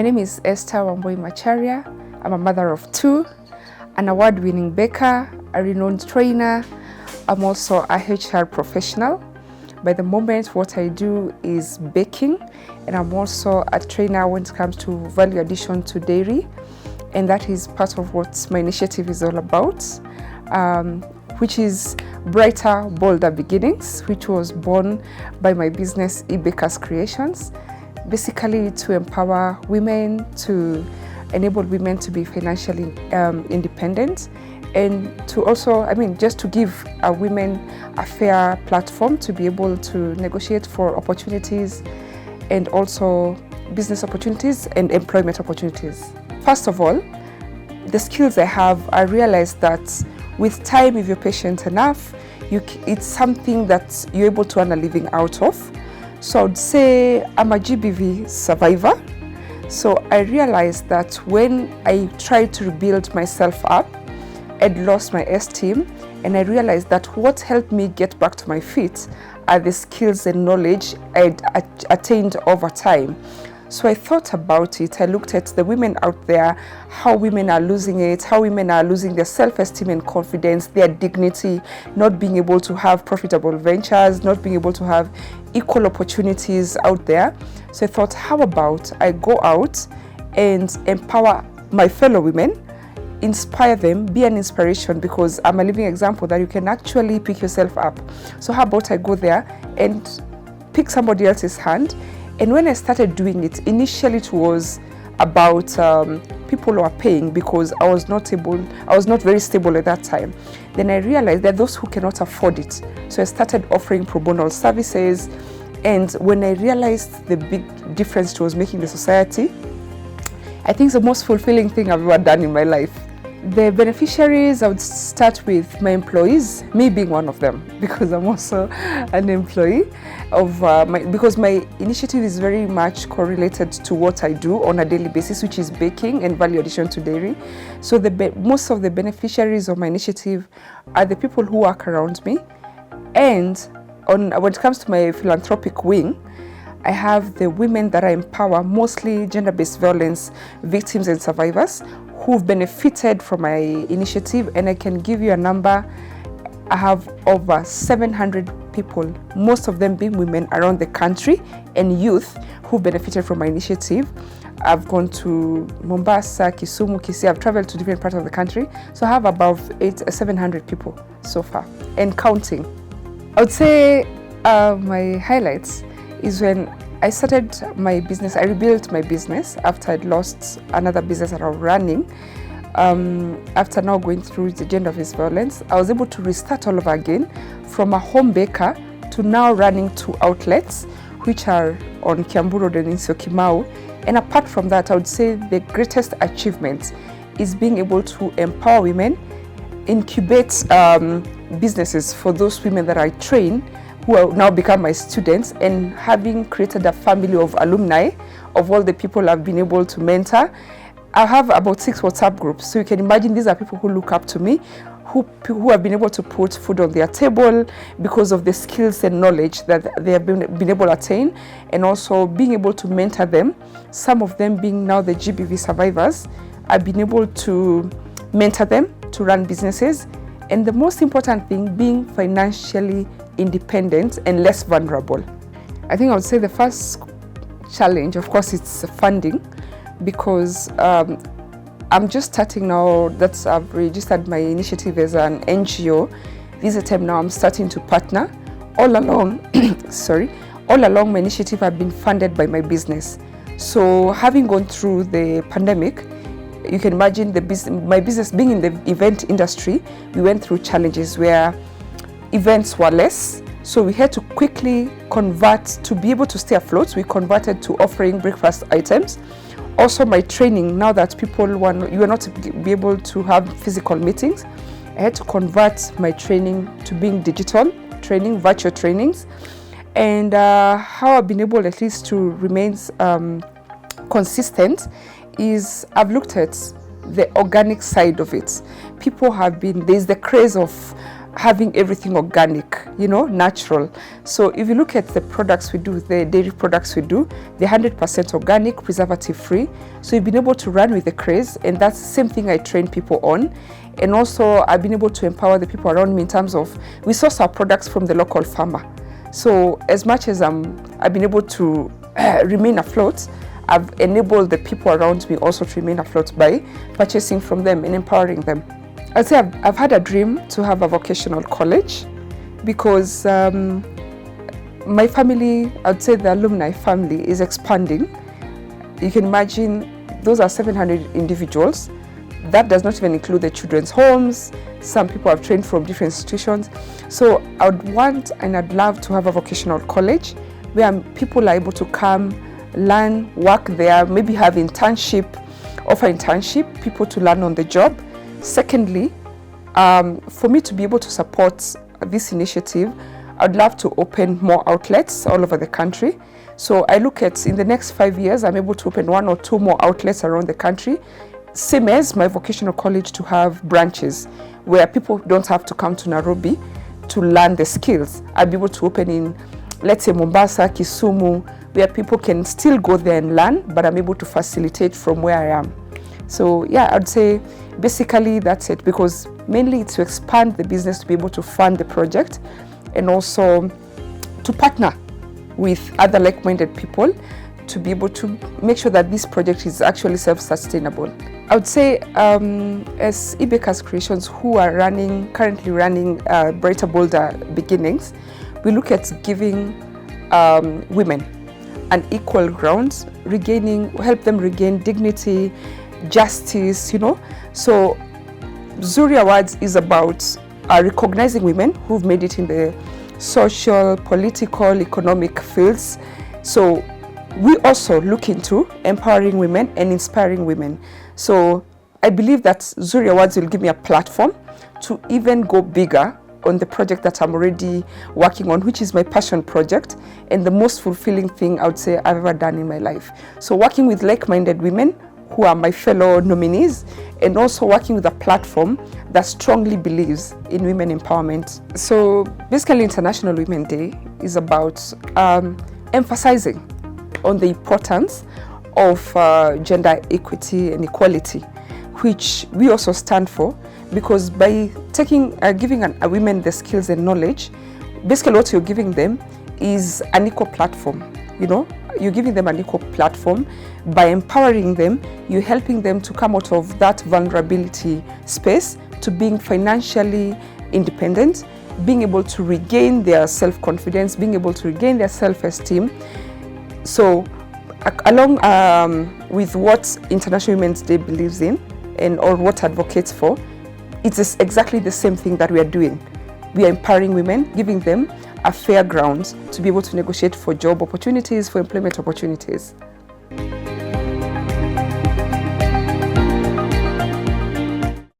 My name is Esther Macharia. I'm a mother of two, an award-winning baker, a renowned trainer. I'm also a HR professional. By the moment, what I do is baking, and I'm also a trainer when it comes to value addition to dairy, and that is part of what my initiative is all about, which is Brighter, Bolder Beginnings, which was born by my business eBakers Creations, basically to empower women, to enable women to be financially independent, and to also, just to give women a fair platform to be able to negotiate for opportunities and also business opportunities and employment opportunities. First of all, the skills I have, I realized that with time, if you're patient enough, it's something that you're able to earn a living out of. So I would say I'm a GBV survivor. So I realized that when I tried to rebuild myself up, I'd lost my esteem, and I realized that what helped me get back to my feet are the skills and knowledge I'd attained over time. So I thought about it. I looked at the women out there, how women are losing it, how women are losing their self-esteem and confidence, their dignity, not being able to have profitable ventures, not being able to have equal opportunities out there. So I thought, how about I go out and empower my fellow women, inspire them, be an inspiration, because I'm a living example that you can actually pick yourself up. So how about I go there and pick somebody else's hand? And when I started doing it, initially it was about people who are paying, because I was not very stable at that time. Then I realized that those who cannot afford it. So I started offering pro bono services. And when I realized the big difference it was making in the society, I think it's the most fulfilling thing I've ever done in my life. The beneficiaries, I would start with my employees, me being one of them, because I'm also an employee of because my initiative is very much correlated to what I do on a daily basis, which is baking and value addition to dairy. So most of the beneficiaries of my initiative are the people who work around me. And when it comes to my philanthropic wing, I have the women that I empower, mostly gender-based violence victims and survivors, who've benefited from my initiative. And I can give you a number. I have over 700 people, most of them being women around the country, and youth who benefited from my initiative. I've gone to Mombasa, Kisumu, Kisii. I've traveled to different parts of the country. So I have about 700 people so far, and counting. I would say my highlights is when I started my business. I rebuilt my business after I'd lost another business that I was running. After now going through the gender-based violence, I was able to restart all over again from a home baker to now running 2 outlets, which are on Kiambu Road and in Syokimau. And apart from that, I would say the greatest achievement is being able to empower women, incubate businesses for those women that I train, who have now become my students, and having created a family of alumni of all the people I've been able to mentor. I have about 6 WhatsApp groups, so you can imagine these are people who look up to me, who have been able to put food on their table because of the skills and knowledge that they have been able to attain, and also being able to mentor them. Some of them being now the GBV survivors, I've been able to mentor them to run businesses, and the most important thing, being financially independent and less vulnerable. I think I would say the first challenge, of course, it's funding, because I'm just starting now. I've registered my initiative as an NGO. This is a time now I'm starting to partner. All along, all along my initiative have been funded by my business. So having gone through the pandemic, you can imagine my business being in the event industry, we went through challenges where events were less. So we had to quickly convert to be able to stay afloat. We converted to offering breakfast items. Also my training, now that you were not be able to have physical meetings, I had to convert my training to being digital training, virtual trainings. And how I've been able at least to remain consistent is I've looked at the organic side of it. People have been, there's the craze of having everything organic, natural. So if you look at the products we do, the dairy products we do, they're 100% organic, preservative free. So we've been able to run with the craze, and that's the same thing I train people on. And also I've been able to empower the people around me in terms of, we source our products from the local farmer. So as much as I've been able to remain afloat, I've enabled the people around me also to remain afloat by purchasing from them and empowering them. I'd say I've had a dream to have a vocational college because my family, I'd say the alumni family, is expanding. You can imagine those are 700 individuals. That does not even include the children's homes. Some people have trained from different institutions. So I would want and I'd love to have a vocational college where people are able to come, learn, work there, maybe have internship, offer internship, people to learn on the job. Secondly, for me to be able to support this initiative, I'd love to open more outlets all over the country. So I look at, in the next 5 years, I'm able to open 1 or 2 more outlets around the country, same as my vocational college, to have branches where people don't have to come to Nairobi to learn the skills. I'll be able to open in, let's say, Mombasa, Kisumu, where people can still go there and learn, but I'm able to facilitate from where I am. So yeah, I'd say basically that's it, because mainly it's to expand the business, to be able to fund the project, and also to partner with other like-minded people to be able to make sure that this project is actually self-sustainable. I would say as eBakers Creations, who are currently running Brighter Bolder Beginnings, we look at giving women an equal ground, help them regain dignity, justice, So Zuri Awards is about recognizing women who've made it in the social, political, economic fields. So we also look into empowering women and inspiring women. So I believe that Zuri Awards will give me a platform to even go bigger on the project that I'm already working on, which is my passion project and the most fulfilling thing I would say I've ever done in my life. So working with like-minded women who are my fellow nominees, and also working with a platform that strongly believes in women empowerment. So basically International Women's Day is about emphasizing on the importance of gender equity and equality, which we also stand for, because by giving a women the skills and knowledge, basically what you're giving them is an equal platform. You're giving them an equal platform. By empowering them, you're helping them to come out of that vulnerability space to being financially independent, being able to regain their self-confidence, being able to regain their self-esteem. So along with what International Women's Day believes in or what advocates for, it's exactly the same thing that we are doing. We are empowering women, giving them a fair ground to be able to negotiate for job opportunities, for employment opportunities.